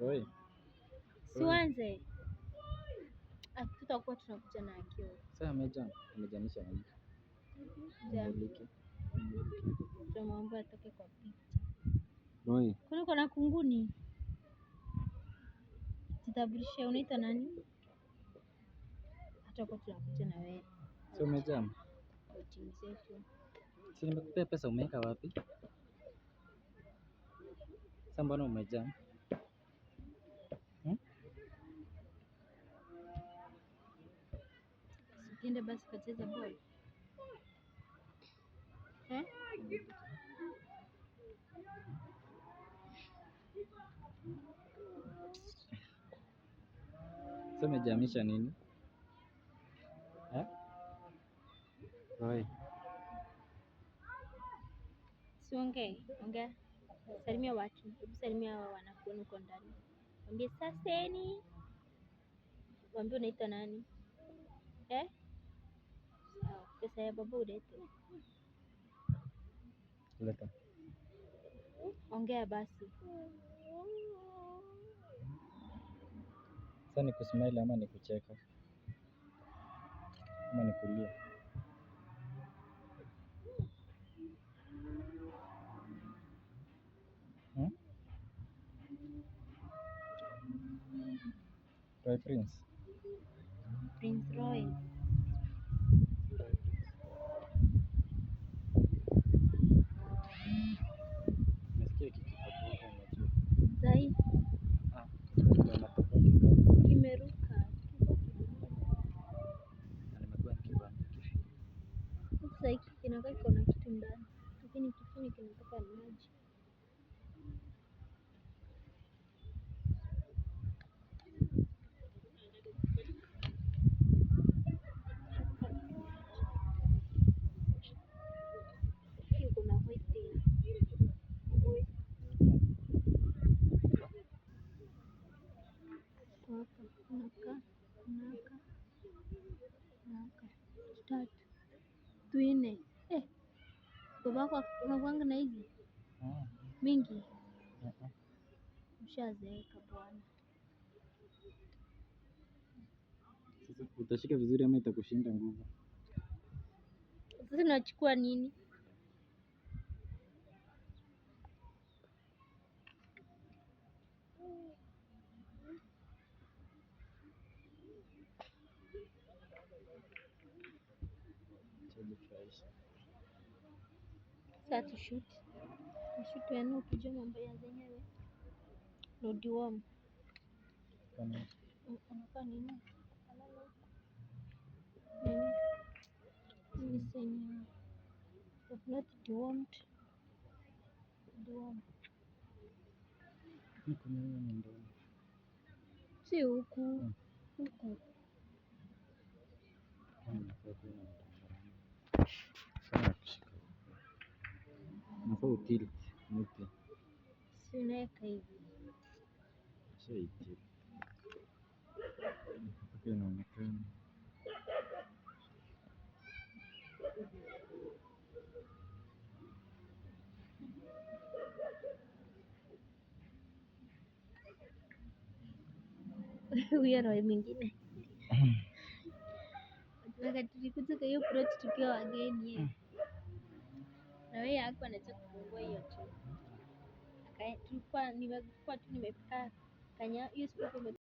Oi, Siwanze. Tutakuwa tunakuja na akiwa. sasa amejamisha nini? Umiliki. Tunamwambia atoke kwa picha. Oi, Kuna na kunguni. Kitambulisho unaitwa nani? Tutakuwa tunakuja na wewe. sio umejam? Kwa timu zetu. Si nimekupea pesa umeweka wapi? Sasa mbona umejam? Sikiende basi kacheze ball. Sasa umejamisha nini? Oi, Siongee, ongea. Salimia watu. Hebu salimia wanakuona huko ndani. Mwambie saseni. Mwambie unaitwa nani? Pesa ya baba ulete. leta. Ongea basi. Sasa ni kusmile ama ni kucheka? Ama ni kulia? Roy Prince. Prince Roy. Nasikia kikitoka unajua. Zai Ndio natoka kidogo. kimeruka. Na nimekuwa nikibana. Sasa hiki kinakaa kiko na kitu ndani. Lakini kifuni kinatoka maji. Kuna white. Naka. Tatu. Tuine. Babako unakuanga na hizi mingi. Ushazeeka bwana. Sasa utashika vizuri ama itakushinda nguvu? Sasa unachukua nini? Sasa tushuti. Tushuti wenu ukijua mambo ya zenyewe. Rudi warm. Unakaa nini? Listen, you have not dewormed. Niko na hiyo ni ndogo. Si huku. Huku. Sana kushika. Nafaa utilt. Nipe. Si unaweka hivi. Shaitil. Mpaka inaonekana. Huyo Roy mwingine. Wakati tulikuja kwa hiyo plot tukiwa wageni. Na wewe hapo anataka kufungua hiyo tu. Nimekuwa tu nimepika kanya hiyo siku